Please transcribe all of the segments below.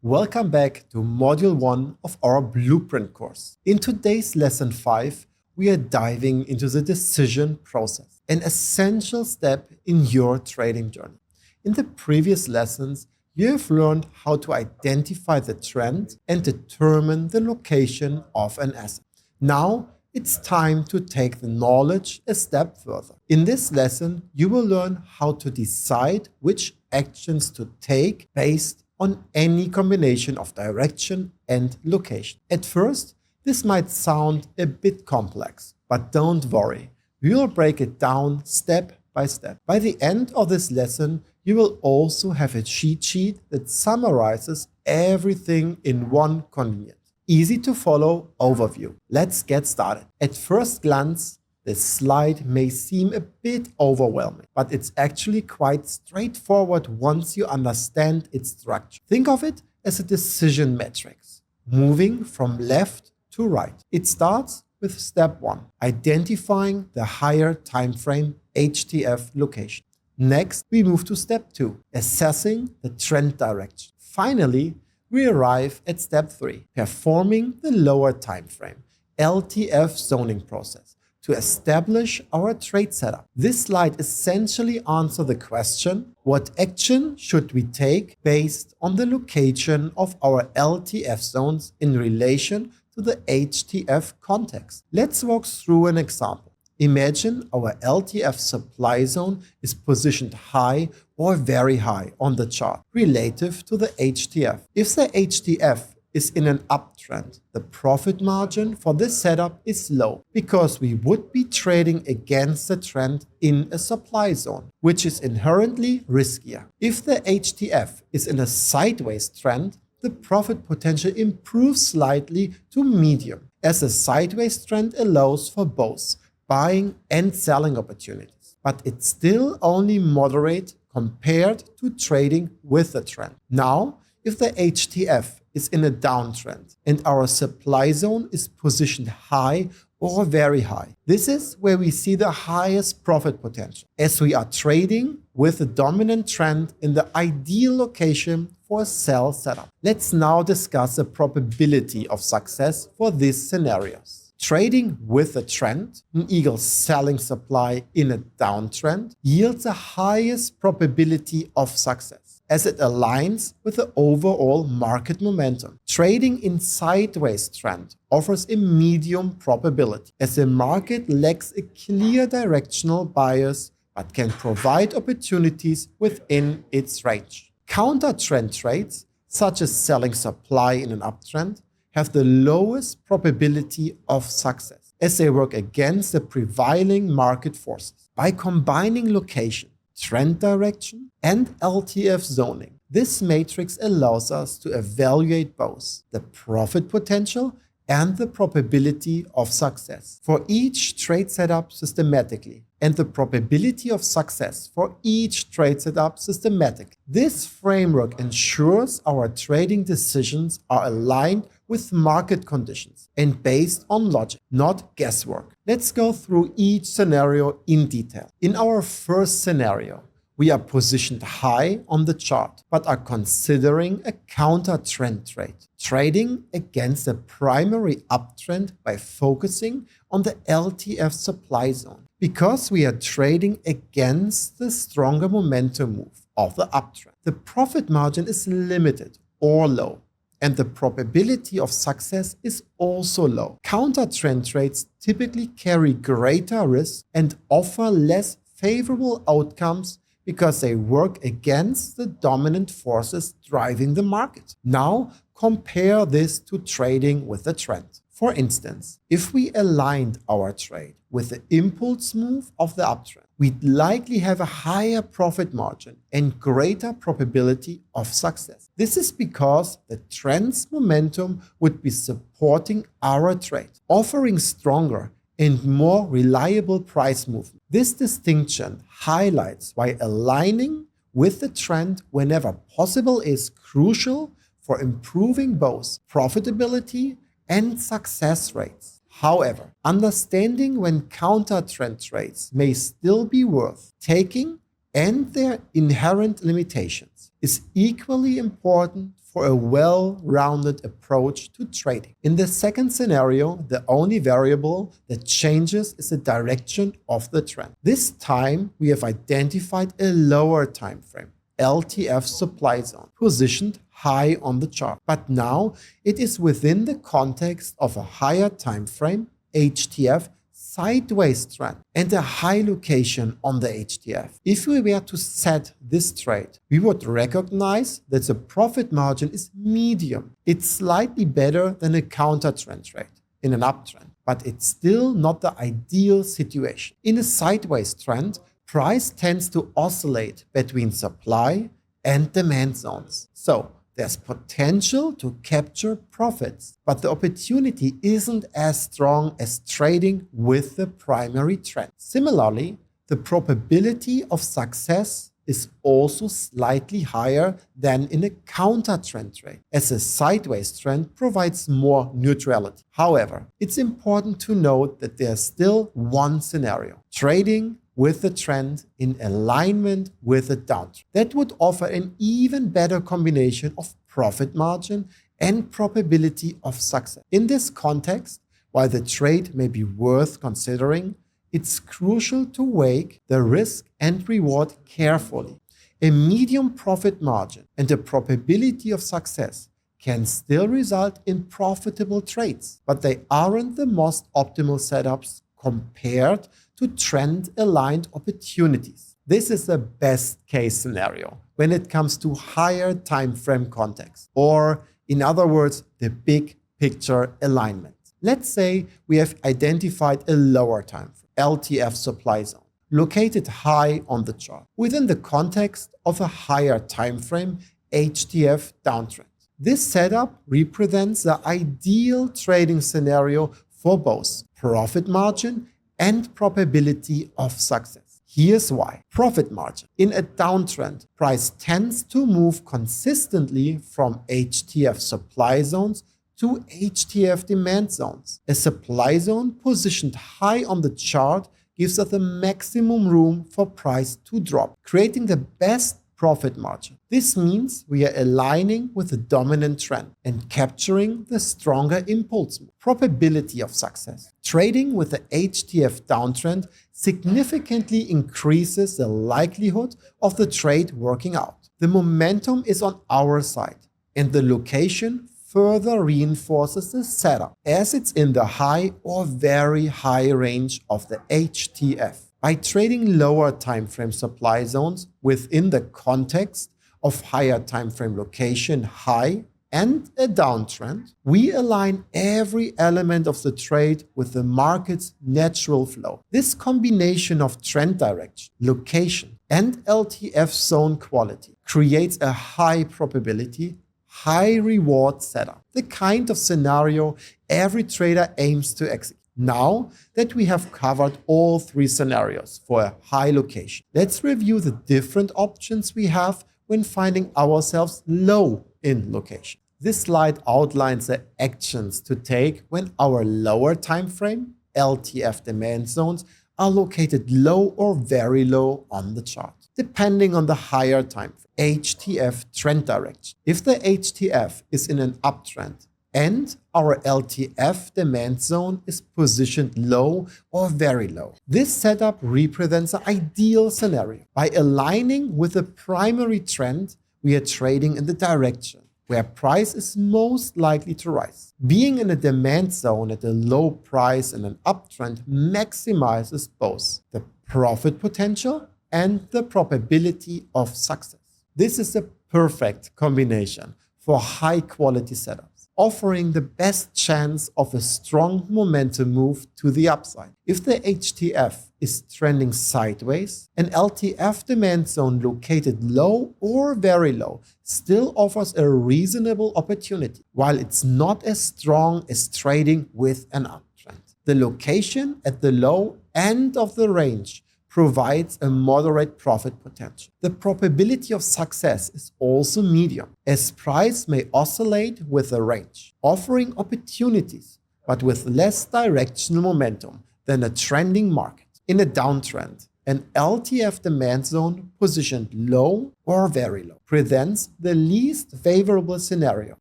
Welcome back to Module 1 of our Blueprint course. In today's Lesson 5, we are diving into the decision process, an essential step in your trading journey. In the previous lessons, you have learned how to identify the trend and determine the location of an asset. Now, it's time to take the knowledge a step further. In this lesson, you will learn how to decide which actions to take based on any combination of direction and location. At first, this might sound a bit complex, but don't worry. We will break it down step by step. By the end of this lesson, you will also have a cheat sheet that summarizes everything in one convenient, easy to follow overview. Let's get started. At first glance, this slide may seem a bit overwhelming, but it's actually quite straightforward once you understand its structure. Think of it as a decision matrix, moving from left to right. It starts with step 1, identifying the higher time frame HTF location. Next, we move to step 2, assessing the trend direction. Finally, we arrive at step 3, performing the lower time frame LTF zoning process to establish our trade setup. This slide essentially answers the question, what action should we take based on the location of our LTF zones in relation to the HTF context? Let's walk through an example. Imagine our LTF supply zone is positioned high or very high on the chart relative to the HTF. If the HTF is in an uptrend, the profit margin for this setup is low because we would be trading against the trend in a supply zone, which is inherently riskier. If the HTF is in a sideways trend, the profit potential improves slightly to medium, as a sideways trend allows for both buying and selling opportunities, but it's still only moderate compared to trading with the trend. Now, if the HTF is in a downtrend and our supply zone is positioned high or very high, this is where we see the highest profit potential, as we are trading with a dominant trend in the ideal location for a sell setup. Let's now discuss the probability of success for these scenarios. Trading with a trend, an eagle selling supply in a downtrend, yields the highest probability of success, as it aligns with the overall market momentum. Trading in sideways trend offers a medium probability, as the market lacks a clear directional bias but can provide opportunities within its range. Counter-trend trades, such as selling supply in an uptrend, have the lowest probability of success, as they work against the prevailing market forces. By combining location, trend direction, and LTF zoning, this matrix allows us to evaluate both the profit potential and the probability of success for each trade setup systematically, and the probability of success for each trade setup systematically. This framework ensures our trading decisions are aligned with market conditions and based on logic, not guesswork. Let's go through each scenario in detail. In our first scenario, we are positioned high on the chart, but are considering a counter-trend trade, trading against the primary uptrend by focusing on the LTF supply zone, because we are trading against the stronger momentum move of the uptrend. The profit margin is limited or low, and the probability of success is also low. Counter-trend trades typically carry greater risk and offer less favorable outcomes because they work against the dominant forces driving the market. Now, compare this to trading with a trend. For instance, if we aligned our trade with the impulse move of the uptrend, we'd likely have a higher profit margin and greater probability of success. This is because the trend's momentum would be supporting our trade, offering stronger and more reliable price movement. This distinction highlights why aligning with the trend whenever possible is crucial for improving both profitability and success rates. However, understanding when counter-trend trades may still be worth taking and their inherent limitations is equally important for a well-rounded approach to trading. In the second scenario, the only variable that changes is the direction of the trend. This time, we have identified a lower time frame, LTF supply zone, positioned high on the chart. But now it is within the context of a higher time frame, HTF, sideways trend and a high location on the HTF. If we were to set this trade, we would recognize that the profit margin is medium. It's slightly better than a counter trend trade in an uptrend, but it's still not the ideal situation. In a sideways trend, price tends to oscillate between supply and demand zones. So there's potential to capture profits, but the opportunity isn't as strong as trading with the primary trend. Similarly, the probability of success is also slightly higher than in a counter trend trade, as a sideways trend provides more neutrality. However, it's important to note that there's still one scenario: trading with the trend in alignment with a downtrend. That would offer an even better combination of profit margin and probability of success. In this context, while the trade may be worth considering, it's crucial to weigh the risk and reward carefully. A medium profit margin and a probability of success can still result in profitable trades, but they aren't the most optimal setups compared to trend-aligned opportunities. This is the best case scenario when it comes to higher time frame context, or in other words, the big picture alignment. Let's say we have identified a lower time frame, LTF supply zone, located high on the chart, within the context of a higher time frame, HTF downtrend. This setup represents the ideal trading scenario for both profit margin and probability of success. Here's why. Profit margin. In a downtrend, price tends to move consistently from HTF supply zones to HTF demand zones. A supply zone positioned high on the chart gives us the maximum room for price to drop, creating the best profit margin. This means we are aligning with the dominant trend and capturing the stronger impulse move. Probability of success. Trading with the HTF downtrend significantly increases the likelihood of the trade working out. The momentum is on our side, and the location further reinforces the setup, as it's in the high or very high range of the HTF. By trading lower timeframe supply zones within the context of higher timeframe location high and a downtrend, we align every element of the trade with the market's natural flow. This combination of trend direction, location, and LTF zone quality creates a high probability, high reward setup, the kind of scenario every trader aims to execute. Now that we have covered all three scenarios for a high location, let's review the different options we have when finding ourselves low in location. This slide outlines the actions to take when our lower time frame, LTF demand zones, are located low or very low on the chart, depending on the higher time frame, HTF trend direction. If the HTF is in an uptrend, and our LTF demand zone is positioned low or very low, this setup represents an ideal scenario. By aligning with the primary trend, we are trading in the direction where price is most likely to rise. Being in a demand zone at a low price in an uptrend maximizes both the profit potential and the probability of success. This is a perfect combination for high-quality setups, offering the best chance of a strong momentum move to the upside. If the HTF is trending sideways, an LTF demand zone located low or very low still offers a reasonable opportunity, while it's not as strong as trading with an uptrend. The location at the low end of the range provides a moderate profit potential. The probability of success is also medium, as price may oscillate with the range, offering opportunities, but with less directional momentum than a trending market. In a downtrend, An LTF demand zone positioned low or very low presents the least favorable scenario.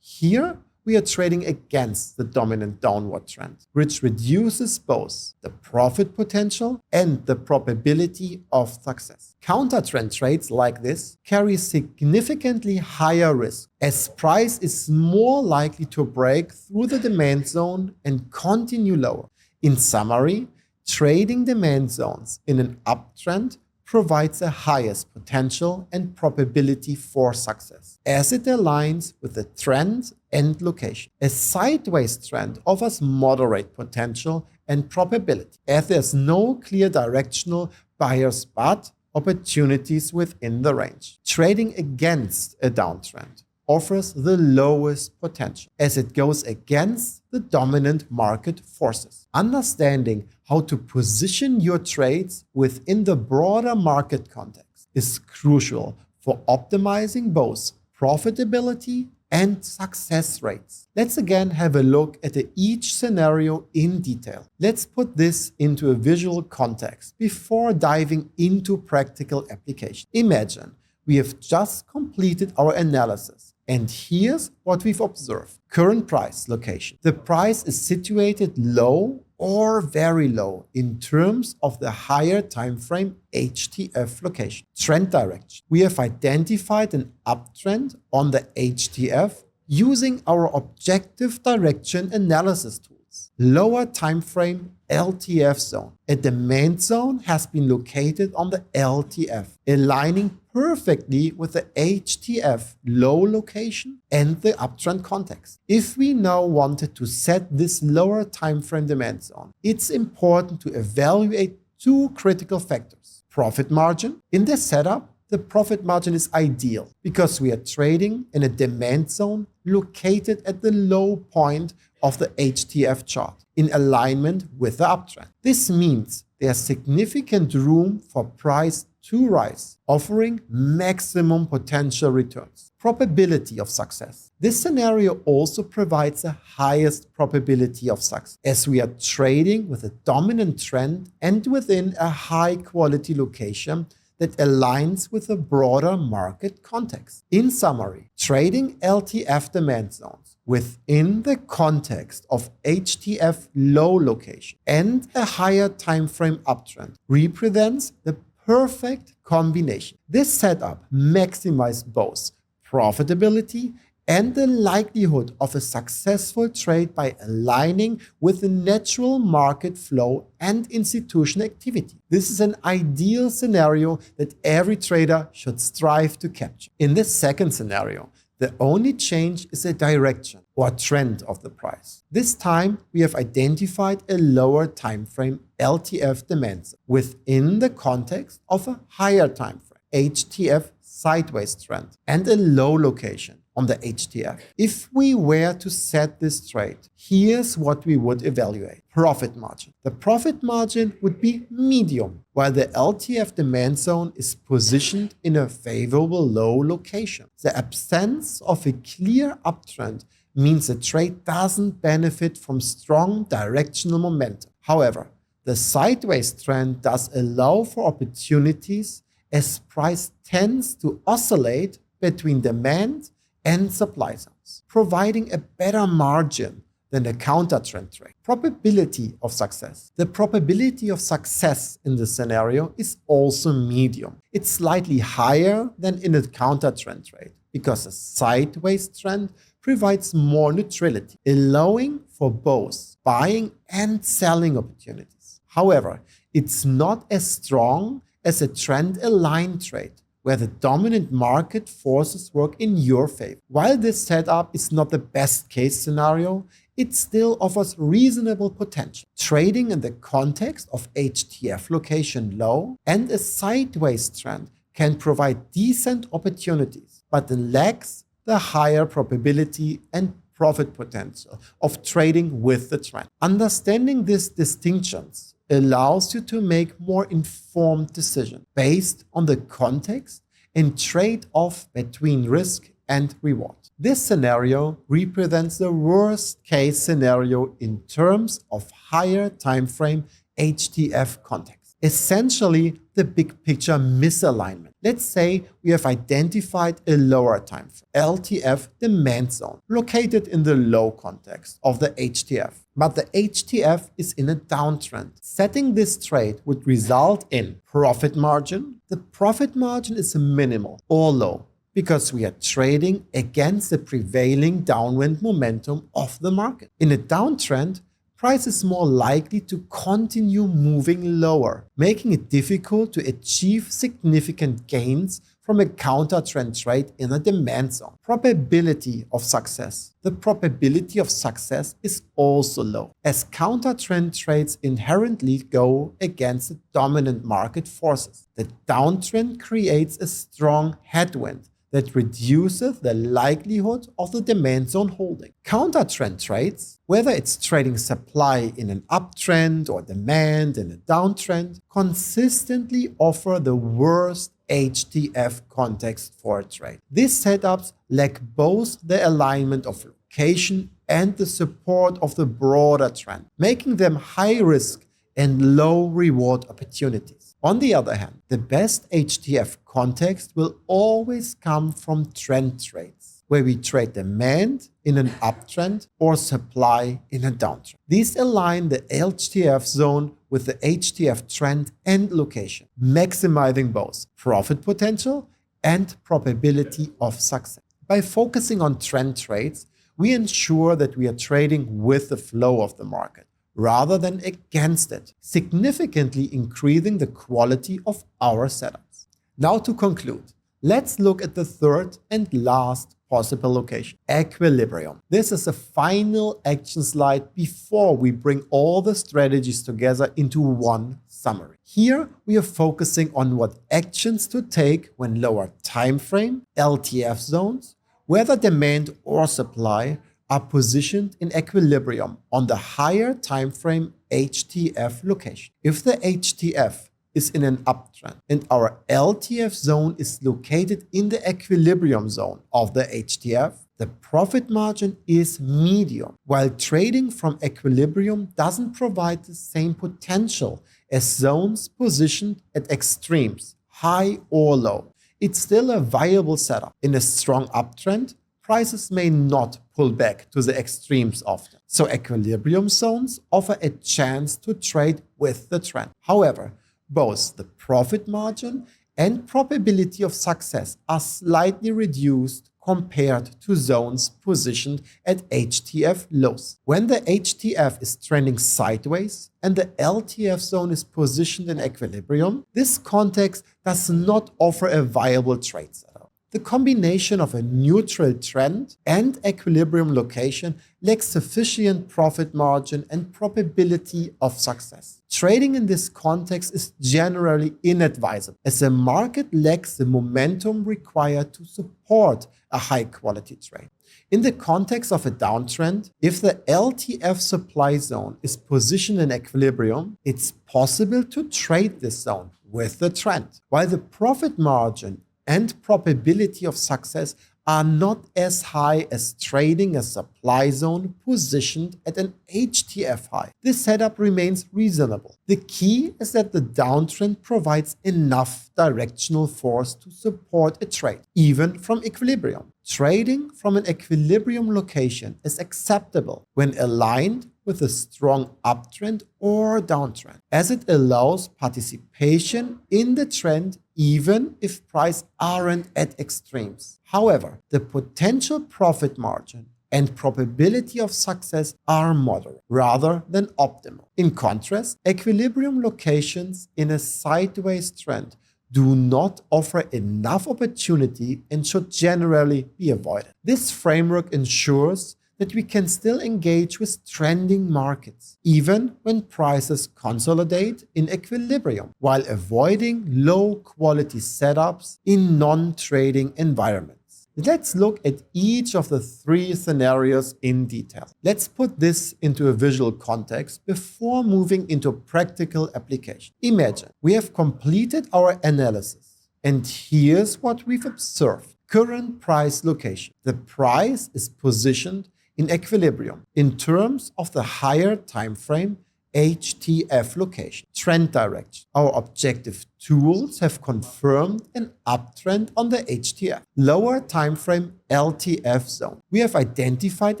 Here, we are trading against the dominant downward trend, which reduces both the profit potential and the probability of success. Counter-trend trades like this carry significantly higher risk, as price is more likely to break through the demand zone and continue lower. In summary, trading demand zones in an uptrend provides the highest potential and probability for success, as it aligns with the trend and location. A sideways trend offers moderate potential and probability, as there's no clear directional buyers but opportunities within the range. Trading against a downtrend offers the lowest potential, as it goes against the dominant market forces. Understanding how to position your trades within the broader market context is crucial for optimizing both profitability and success rates. Let's again have a look at each scenario in detail. Let's put this into a visual context before diving into practical application. Imagine we have just completed our analysis, and here's what we've observed. Current price location. The price is situated low or very low in terms of the higher time frame HTF location. Trend direction. We have identified an uptrend on the HTF using our objective direction analysis tools. Lower time frame LTF zone. A demand zone has been located on the LTF, aligning perfectly with the HTF low location and the uptrend context. If we now wanted to set this lower time frame demand zone, it's important to evaluate two critical factors. Profit margin. In this setup, the profit margin is ideal because we are trading in a demand zone located at the low point of the HTF chart in alignment with the uptrend. This means there's significant room for price to rise, offering maximum potential returns. Probability of success. This scenario also provides the highest probability of success, as we are trading with a dominant trend and within a high quality location that aligns with a broader market context. In summary, trading LTF demand zones within the context of HTF low location and a higher time frame uptrend represents the perfect combination. This setup maximizes both profitability and the likelihood of a successful trade by aligning with the natural market flow and institutional activity. This is an ideal scenario that every trader should strive to capture. In this second scenario, the only change is the direction or trend of the price. This time, we have identified a lower time frame LTF demand zone within the context of a higher time frame HTF sideways trend and a low location on the HTF. If we were to set this trade, here's what we would evaluate. Profit margin. The profit margin would be medium, while the LTF demand zone is positioned in a favorable low location. The absence of a clear uptrend means the trade doesn't benefit from strong directional momentum. However, the sideways trend does allow for opportunities as price tends to oscillate between demand and supply zones, providing a better margin than a counter-trend trade. Probability of success. The probability of success in this scenario is also medium. It's slightly higher than in a counter-trend trade because a sideways trend provides more neutrality, allowing for both buying and selling opportunities. However, it's not as strong as a trend-aligned trade, where the dominant market forces work in your favor. While this setup is not the best case scenario, it still offers reasonable potential. Trading in the context of HTF location low and a sideways trend can provide decent opportunities, but it lacks the higher probability and profit potential of trading with the trend. Understanding these distinctions allows you to make more informed decisions based on the context and trade-off between risk and reward. This scenario represents the worst case scenario in terms of higher time frame HTF context. Essentially, the big picture misalignment. Let's say we have identified a lower time frame, LTF demand zone, located in the low context of the HTF. But the HTF is in a downtrend. Setting this trade would result in profit margin. The profit margin is minimal or low because we are trading against the prevailing downwind momentum of the market. In a downtrend, price is more likely to continue moving lower, making it difficult to achieve significant gains from a counter-trend trade in a demand zone. Probability of success. The probability of success is also low, as counter-trend trades inherently go against the dominant market forces. The downtrend creates a strong headwind that reduces the likelihood of the demand zone holding. Counter-trend trades, whether it's trading supply in an uptrend or demand in a downtrend, consistently offer the worst HTF context for a trade. These setups lack both the alignment of location and the support of the broader trend, making them high risk and low reward opportunities. On the other hand, the best HTF context will always come from trend trades, where we trade demand in an uptrend or supply in a downtrend. These align the HTF zone with the HTF trend and location, maximizing both profit potential and probability of success. By focusing on trend trades, we ensure that we are trading with the flow of the market rather than against it, significantly increasing the quality of our setups. Now to conclude, let's look at the third and last possible location, equilibrium. This is a final action slide before we bring all the strategies together into one summary. Here we are focusing on what actions to take when lower time frame, LTF zones, whether demand or supply, are positioned in equilibrium on the higher time frame HTF location. If the HTF is in an uptrend and our LTF zone is located in the equilibrium zone of the HTF, the profit margin is medium. While trading from equilibrium doesn't provide the same potential as zones positioned at extremes, high or low, it's still a viable setup. In a strong uptrend, prices may not pull back to the extremes often. So equilibrium zones offer a chance to trade with the trend. However, both the profit margin and probability of success are slightly reduced compared to zones positioned at HTF lows. When the HTF is trending sideways and the LTF zone is positioned in equilibrium, this context does not offer a viable trade setup. The combination of a neutral trend and equilibrium location lacks sufficient profit margin and probability of success. Trading in this context is generally inadvisable, as the market lacks the momentum required to support a high-quality trade. In the context of a downtrend, if the LTF supply zone is positioned in equilibrium, it's possible to trade this zone with the trend, while the profit margin and probability of success are not as high as trading a supply zone positioned at an HTF high. This setup remains reasonable. The key is that the downtrend provides enough directional force to support a trade, even from equilibrium. Trading from an equilibrium location is acceptable when aligned with a strong uptrend or downtrend, as it allows participation in the trend even if prices aren't at extremes. However, the potential profit margin and probability of success are moderate rather than optimal. In contrast, equilibrium locations in a sideways trend do not offer enough opportunity and should generally be avoided. This framework ensures that we can still engage with trending markets, even when prices consolidate in equilibrium, while avoiding low-quality setups in non-trading environments. Let's look at each of the three scenarios in detail. Let's put this into a visual context before moving into practical application. Imagine we have completed our analysis, and here's what we've observed. Current price location. The price is positioned in equilibrium in terms of the higher time frame HTF location. Trend direction. Our objective tools have confirmed an uptrend on the HTF. Lower time frame LTF zone. We have identified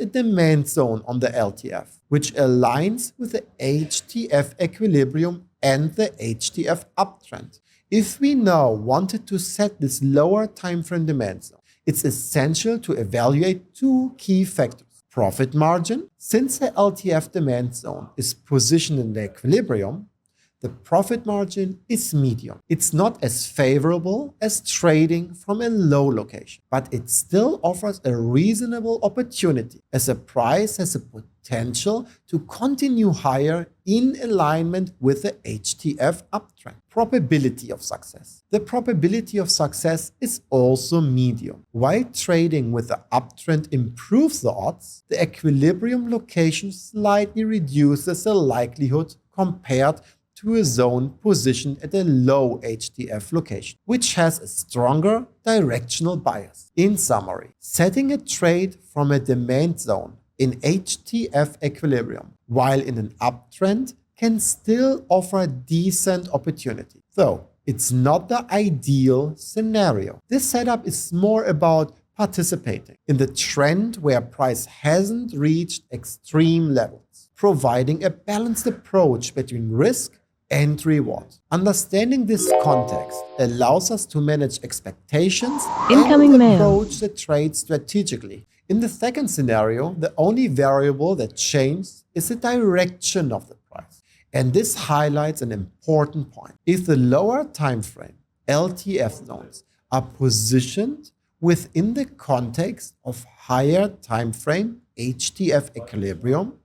a demand zone on the LTF, which aligns with the HTF equilibrium and the HTF uptrend. If we now wanted to set this lower time frame demand zone, it's essential to evaluate two key factors. Profit margin. Since the LTF demand zone is positioned in the equilibrium, the profit margin is medium. It's not as favorable as trading from a low location, but it still offers a reasonable opportunity as the price has a potential to continue higher in alignment with the HTF uptrend. Probability of success. The probability of success is also medium. While trading with the uptrend improves the odds, the equilibrium location slightly reduces the likelihood compared to a zone positioned at a low HTF location, which has a stronger directional bias. In summary, setting a trade from a demand zone in HTF equilibrium while in an uptrend can still offer a decent opportunity, though it's not the ideal scenario. This setup is more about participating in the trend where price hasn't reached extreme levels, providing a balanced approach between risk and reward. Understanding this context allows us to manage expectations Incoming and mail. approach the trade strategically. In the second scenario, the only variable that changes is the direction of the price. And this highlights an important point. If the lower time frame LTF zones are positioned within the context of higher time frame HTF equilibrium,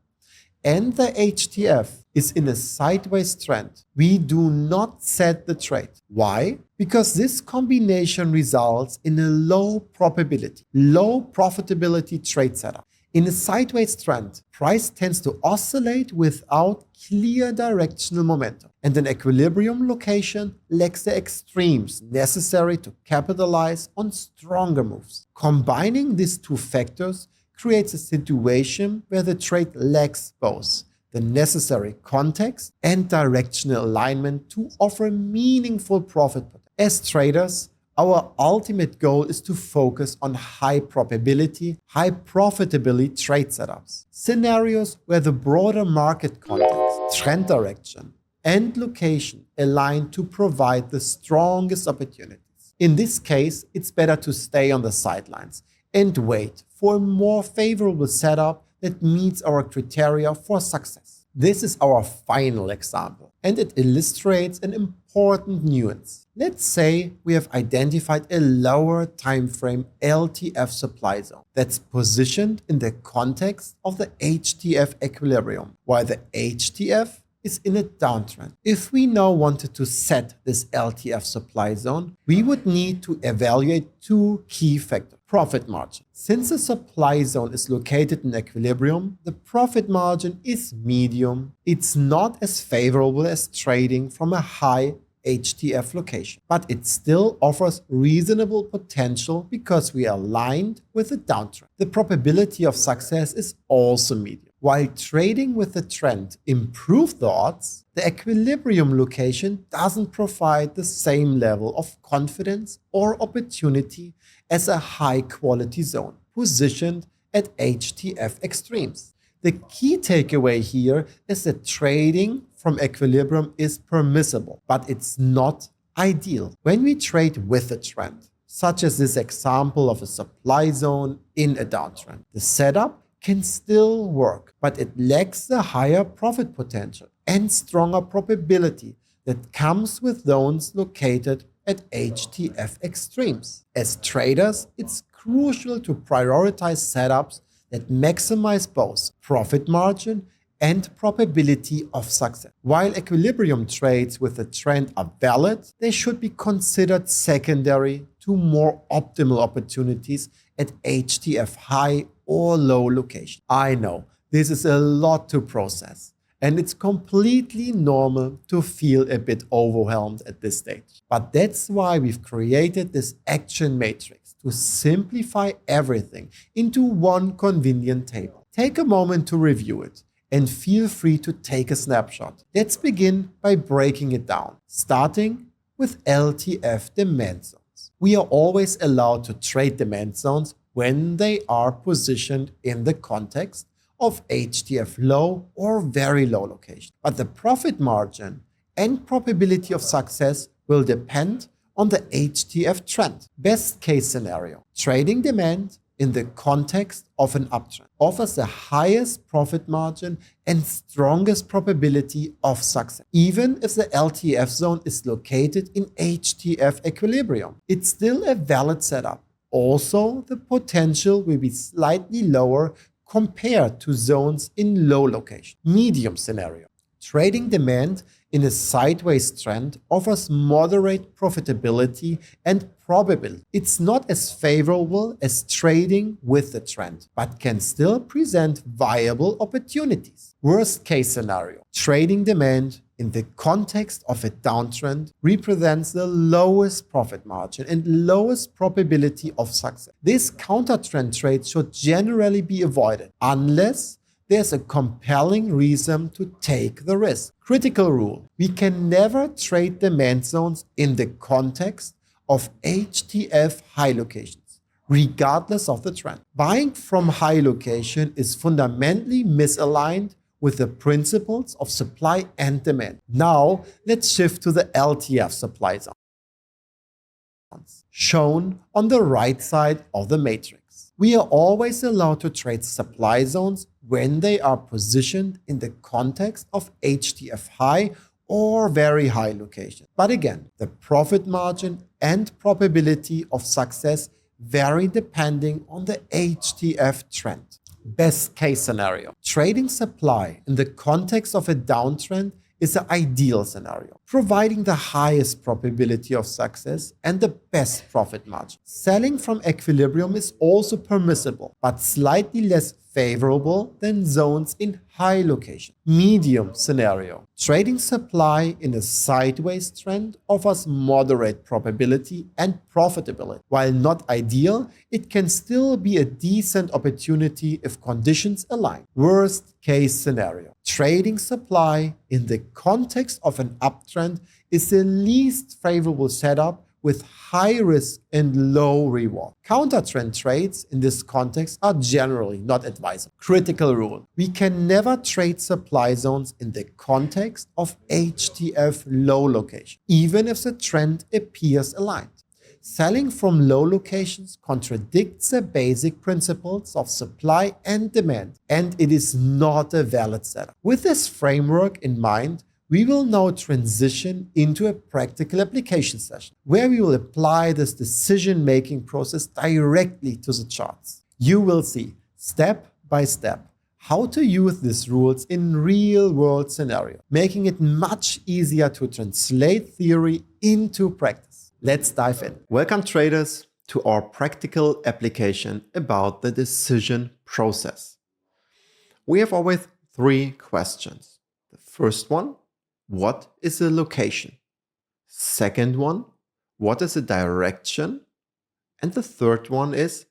and the HTF is in a sideways trend, we do not set the trade. Why? Because this combination results in a low probability, low profitability trade setup. In a sideways trend, price tends to oscillate without clear directional momentum, and an equilibrium location lacks the extremes necessary to capitalize on stronger moves. Combining these two factors creates a situation where the trade lacks both the necessary context and directional alignment to offer meaningful profit potential. As traders, our ultimate goal is to focus on high probability, high profitability trade setups, scenarios where the broader market context, trend direction, and location align to provide the strongest opportunities. In this case, it's better to stay on the sidelines and wait for a more favorable setup that meets our criteria for success. This is our final example, and it illustrates an important nuance. Let's say we have identified a lower time frame LTF supply zone that's positioned in the context of the HTF equilibrium, while the HTF is in a downtrend. If we now wanted to set this LTF supply zone, we would need to evaluate two key factors. Profit margin. Since the supply zone is located in equilibrium, the profit margin is medium. It's not as favorable as trading from a high HTF location, but it still offers reasonable potential because we are aligned with the downtrend. The probability of success is also medium. While trading with the trend improves the odds, the equilibrium location doesn't provide the same level of confidence or opportunity as a high-quality zone positioned at HTF extremes. The key takeaway here is that trading from equilibrium is permissible, but it's not ideal. When we trade with a trend, such as this example of a supply zone in a downtrend, the setup can still work, but it lacks the higher profit potential and stronger probability that comes with zones located at HTF extremes. As traders, it's crucial to prioritize setups that maximize both profit margin and probability of success. While equilibrium trades with a trend are valid, they should be considered secondary to more optimal opportunities at HTF high or low location. I know this is a lot to process, and it's completely normal to feel a bit overwhelmed at this stage. But that's why we've created this action matrix to simplify everything into one convenient table. Take a moment to review it. and feel free to take a snapshot. Let's begin by breaking it down, starting with LTF demand zones. We are always allowed to trade demand zones when they are positioned in the context of HTF low or very low location. But the profit margin and probability of success will depend on the HTF trend. Best case scenario, trading demand in the context of an uptrend offers the highest profit margin and strongest probability of success. Even if the LTF zone is located in HTF equilibrium, it's still a valid setup. Also, the potential will be slightly lower compared to zones in low location. Medium scenario. Trading demand in a sideways trend offers moderate profitability and probability. It's not as favorable as trading with the trend, but can still present viable opportunities. Worst case scenario. Trading demand in the context of a downtrend represents the lowest profit margin and lowest probability of success. This counter-trend trade should generally be avoided unless there's a compelling reason to take the risk. Critical rule: we can never trade demand zones in the context of HTF high locations, regardless of the trend. Buying from high location is fundamentally misaligned with the principles of supply and demand. Now, let's shift to the LTF supply zones, shown on the right side of the matrix. We are always allowed to trade supply zones when they are positioned in the context of HTF high or very high location. But again, the profit margin and probability of success vary depending on the HTF trend. Best case scenario. Trading supply in the context of a downtrend is the ideal scenario, providing the highest probability of success and the best profit margin. Selling from equilibrium is also permissible, but slightly less favorable than zones in high location. Medium scenario. Trading supply in a sideways trend offers moderate probability and profitability. While not ideal, it can still be a decent opportunity if conditions align. Worst case scenario. Trading supply in the context of an uptrend is the least favorable setup with high risk and low reward. Counter-trend trades in this context are generally not advisable. Critical rule: we can never trade supply zones in the context of HTF low location, even if the trend appears aligned. Selling from low locations contradicts the basic principles of supply and demand, and it is not a valid setup. With this framework in mind, we will now transition into a practical application session where we will apply this decision-making process directly to the charts. You will see step by step how to use these rules in real-world scenarios, making it much easier to translate theory into practice. Let's dive in. Welcome, traders, to our practical application about the decision process. We have always three questions. The first one: what is the location? Second one: what is the direction? And the third one is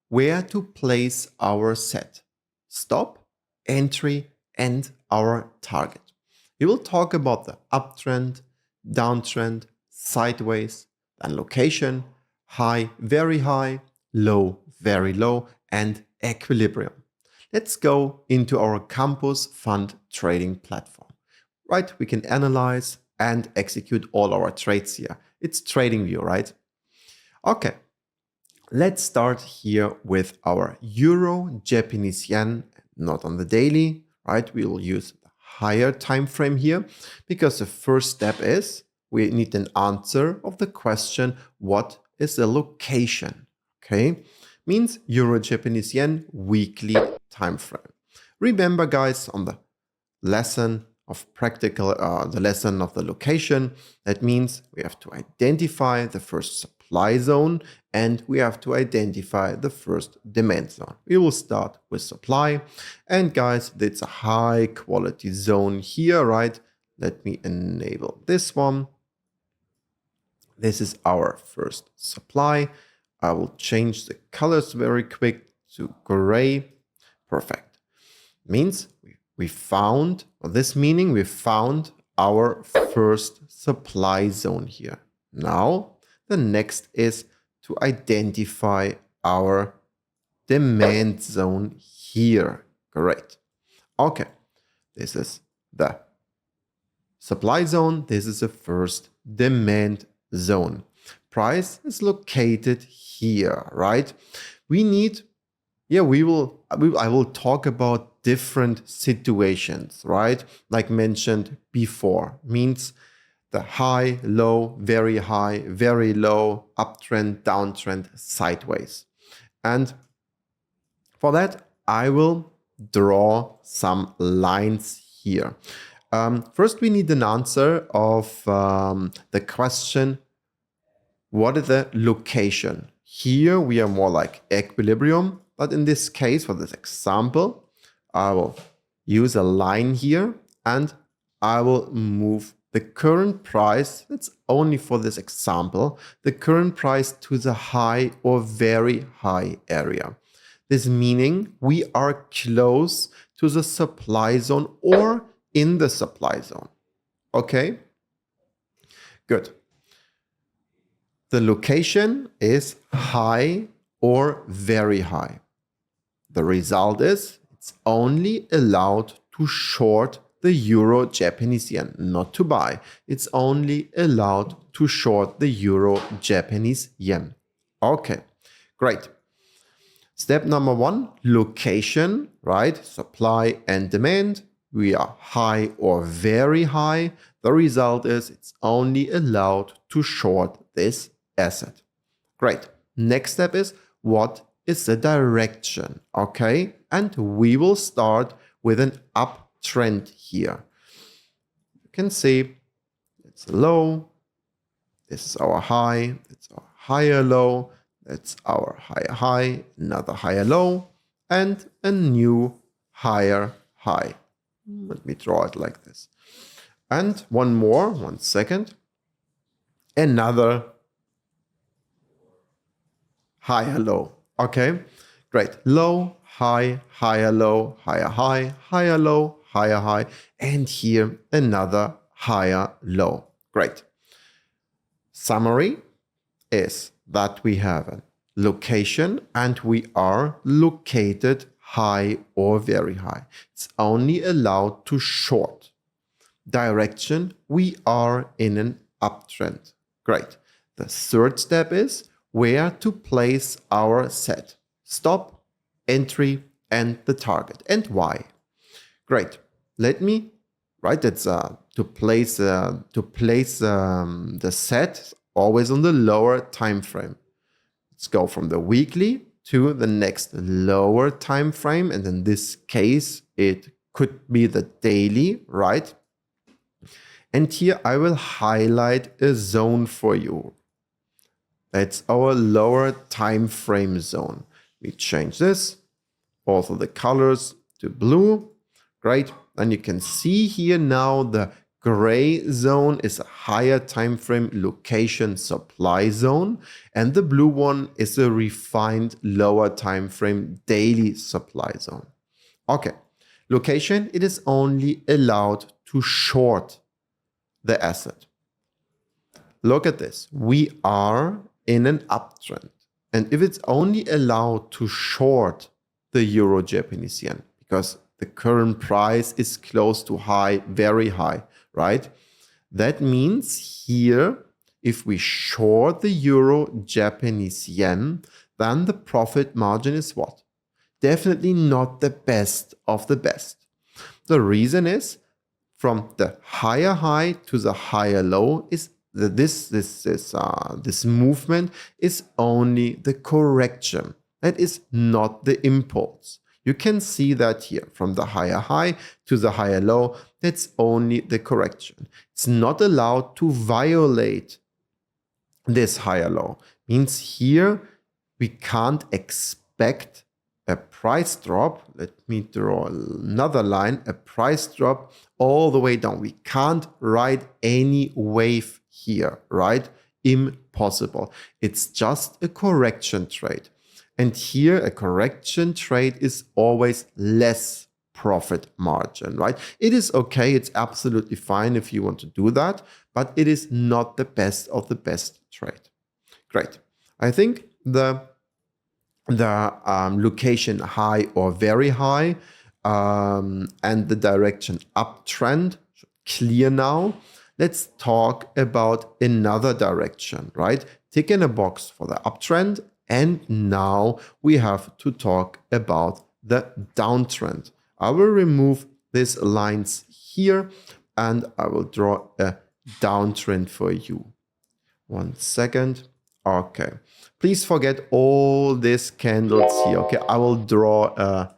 where to place our set, stop, entry, and our target. We will talk about the uptrend, downtrend, sideways, and location, high, very high, low, very low, and equilibrium. Let's go into our Campus Fund trading platform. Right, we can analyze and execute all our trades here. It's TradingView, right? Okay, let's start here with our Euro Japanese yen, not on the daily, right? We will use the higher time frame here because the first step is we need an answer of the question, what is the location? Okay, means Euro Japanese yen weekly time frame. Remember, guys, on the lesson of the lesson of the location, that means we have to identify the first supply zone and we have to identify the first demand zone. We will start with supply, and guys, it's a high quality zone here, right? Let me enable this one. This is our first supply. I will change the colors very quick to gray. Perfect. Means we found our first supply zone here. Now, the next is to identify our demand zone here. Great. Okay, this is the supply zone. This is the first demand zone. Price is located here, right? I will talk about different situations, right? Like mentioned before, means the high, low, very low, uptrend, downtrend, sideways. And for that, I will draw some lines here. First, we need an answer of the question, what is the location? Here we are more like equilibrium, but in this case, for this example, I will use a line here and I will move the current price, that's only for this example, the current price to the high or very high area. This meaning we are close to the supply zone or in the supply zone. Okay? Good. The location is high or very high. The result is it's only allowed to short the euro Japanese yen, not to buy. It's only allowed to short the euro Japanese yen. Okay, great. Step number 1, location, right? Supply and demand. We are high or very high. The result is it's only allowed to short this asset. Great. Next step is, what is the direction? Okay. And we will start with an uptrend here. You can see it's low. This is our high. It's our higher low. That's our higher high, another higher low, and a new higher high. Let me draw it like this. And one more, 1 second. Another higher low. Okay, great. Low, high, higher low, higher high, higher low, higher high, and here another higher low. Great. Summary is that we have a location and we are located high or very high. It's only allowed to short. Direction, we are in an uptrend. Great. The third step is where to place our set. Stop, entry, and the target. And why? Great. Let me write that to place the set always on the lower time frame. Let's go from the weekly to the next lower time frame, and in this case it could be the daily, right? And here I will highlight a zone for you. That's our lower time frame zone. We change this, also the colors to blue. Great. And you can see here now the gray zone is a higher time frame location supply zone, and the blue one is a refined lower time frame daily supply zone. Okay, location, it is only allowed to short the asset. Look at this. We are in an uptrend, and if it's only allowed to short the euro Japanese yen because the current price is close to high, very high, right? That means here, if we short the euro Japanese yen, then the profit margin is what? Definitely not the best of the best. The reason is from the higher high to the higher low is that this movement is only the correction. That is not the impulse. You can see that here from the higher high to the higher low, that's only the correction. It's not allowed to violate this higher low. Means here we can't expect a price drop. Let me draw another line, a price drop all the way down. We can't ride any wave here, right? Impossible. It's just a correction trade. And here a correction trade is always less profit margin, right? It is okay. It's absolutely fine if you want to do that, but it is not the best of the best trade. Great. I think the location high or very high and the direction uptrend clear now. Let's talk about another direction, right? Tick in a box for the uptrend, and now we have to talk about the downtrend. I will remove these lines here and I will draw a downtrend for you. 1 second. Okay. Please forget all these candles here. Okay, I will draw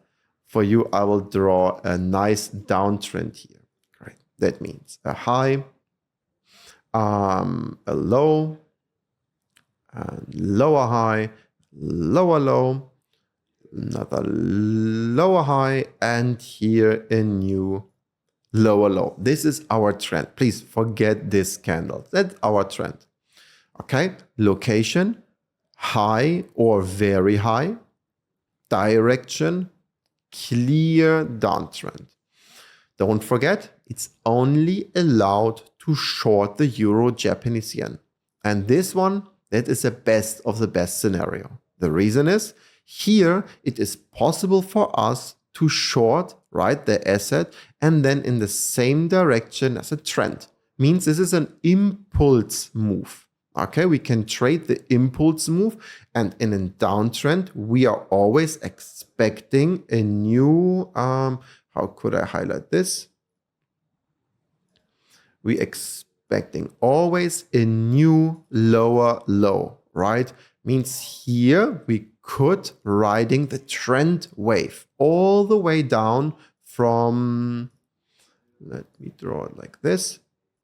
for you. I will draw a nice downtrend here. Great. That means a high, a low, and lower high, lower low, another lower high, and here a new lower low. This is our trend. Please forget this candle. That's our trend. Okay, location, high or very high, direction, clear downtrend. Don't forget, it's only allowed to short the euro Japanese yen. And this one, that is the best of the best scenario. The reason is, here it is possible for us to short, right, the asset and then in the same direction as a trend. Means this is an impulse move. Okay, we can trade the impulse move, and in a downtrend, we are always expecting a new, how could I highlight this? We expecting always a new lower low, right? Means here we could riding the trend wave all the way down from, let me draw it like this,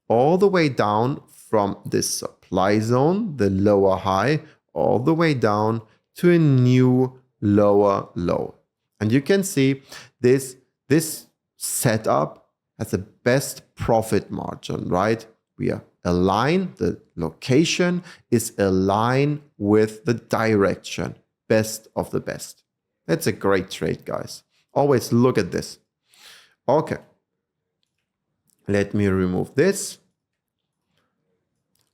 all the way down from this supply zone, the lower high, all the way down to a new lower low. And you can see this setup has the best profit margin, right? We are aligned, the location is aligned with the direction, best of the best. That's a great trade, guys. Always look at this. Okay. Let me remove this.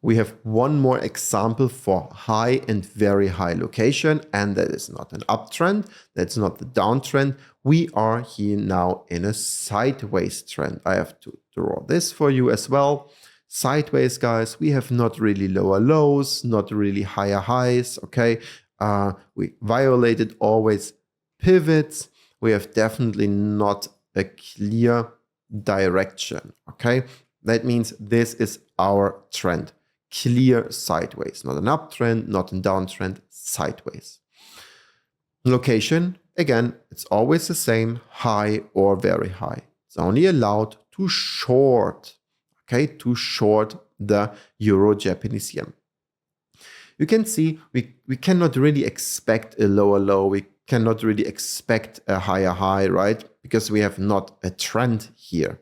We have one more example for high and very high location, and that is not an uptrend, that's not the downtrend. We are here now in a sideways trend. I have to draw this for you as well. Sideways, guys, we have not really lower lows, not really higher highs, okay? We violated always pivots. We have definitely not a clear direction, okay? That means this is our trend. Clear sideways, not an uptrend, not a downtrend, sideways. Location, again, it's always the same, high or very high. It's only allowed to short, okay, to short the euro Japanese yen. You can see we cannot really expect a lower low, we cannot really expect a higher high, right? Because we have not a trend here.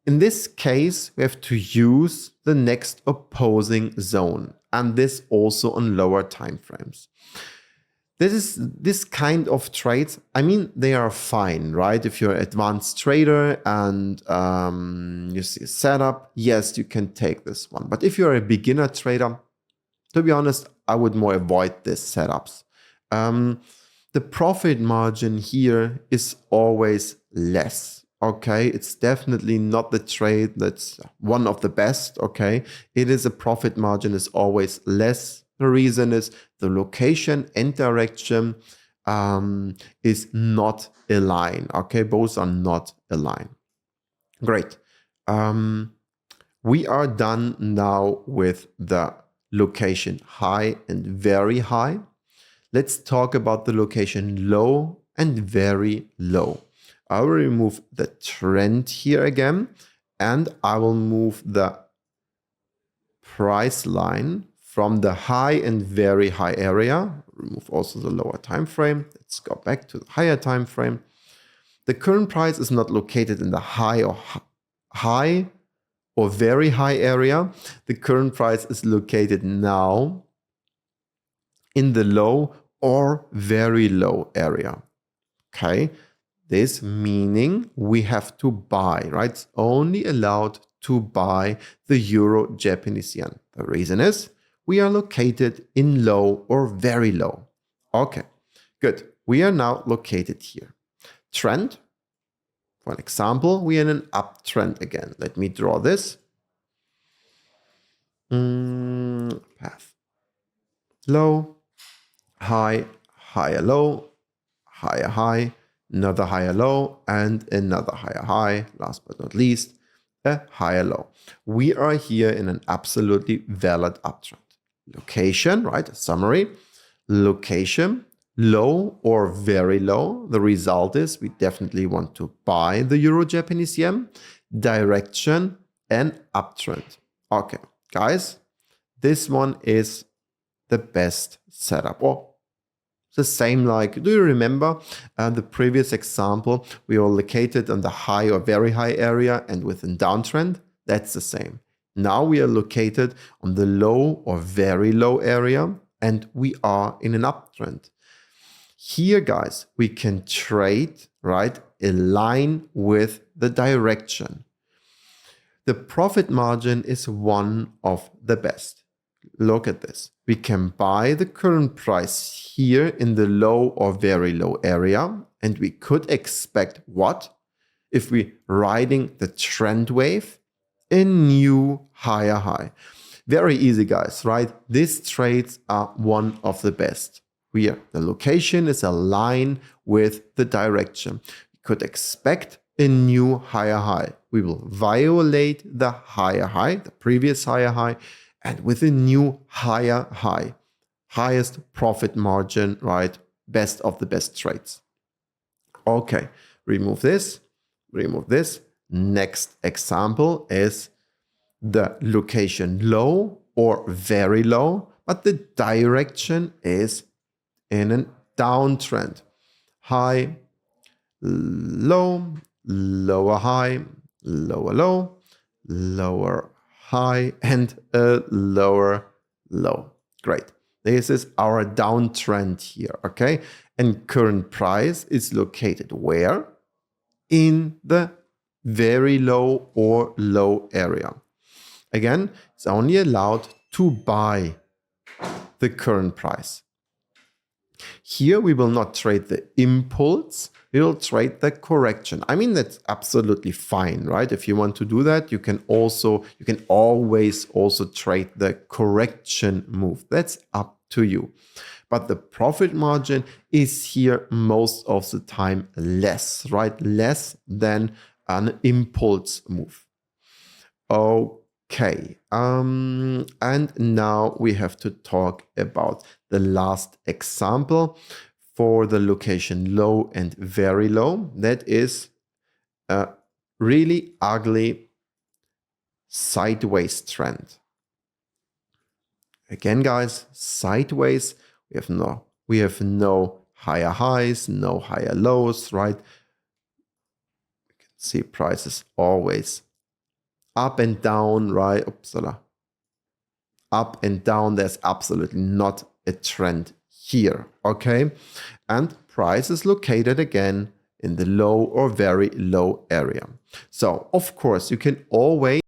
In this case, we have to use the next opposing zone, and this also on lower time frames. This kind of trades, I mean, they are fine, right? If you're an advanced trader and you see a setup, yes, you can take this one. But if you're a beginner trader, to be honest, I would more avoid these setups. The profit margin here is always less. Okay, it's definitely not the trade that's one of the best, okay? It is a profit margin is always less. The reason is the location and direction is not aligned, okay? Both are not aligned. Great. We are done now with the location high and very high. Let's talk about the location low and very low. I will remove the trend here again, and I will move the price line from the high and very high area. Remove also the lower time frame. Let's go back to the higher time frame. The current price is not located in the high or very high area. The current price is located now in the low or very low area. Okay. This meaning we have to buy, right? It's only allowed to buy the euro Japanese yen. The reason is we are located in low or very low. Okay, good. We are now located here. Trend. For an example, we are in an uptrend again. Let me draw this. Path. Low, high, higher low, higher high, another higher low, and another higher high. Last but not least, a higher low. We are here in an absolutely valid uptrend. Location, right? A summary. Location, low or very low. The result is we definitely want to buy the euro Japanese yen. Direction and uptrend. Okay, guys, this one is the best setup. Or the same like, do you remember the previous example? We are located on the high or very high area and with a downtrend. That's the same. Now we are located on the low or very low area and we are in an uptrend. Here, guys, we can trade, right, align with the direction. The profit margin is one of the best. Look at this. We can buy the current price here in the low or very low area, and we could expect what? If we riding the trend wave, a new higher high. Very easy, guys, right? These trades are one of the best. The location is aligned with the direction. We could expect a new higher high. We will violate the higher high, the previous higher high, and with a new higher high. Highest profit margin, right? Best of the best trades. Okay, remove this, remove this. Next example is the location low or very low, but the direction is in a downtrend. High, low, lower high, lower low, lower high, and a lower low. Great. This is our downtrend here, okay? And current price is located where? In the very low or low area. Again, it's only allowed to buy the current price. Here we will not trade the impulse, we will trade the correction. I mean, that's absolutely fine, right? If you want to do that, you can always also trade the correction move. That's up to you. But the profit margin is here most of the time less, right? Less than an impulse move. Okay, and now we have to talk about the last example for the location low and very low. That is a really ugly sideways trend. Again, guys, sideways, we have no higher highs, no higher lows, right? You can see prices always up and down, right? Upsala. Up and down, there's absolutely not a trend here, okay? And price is located again in the low or very low area. So, of course, you can always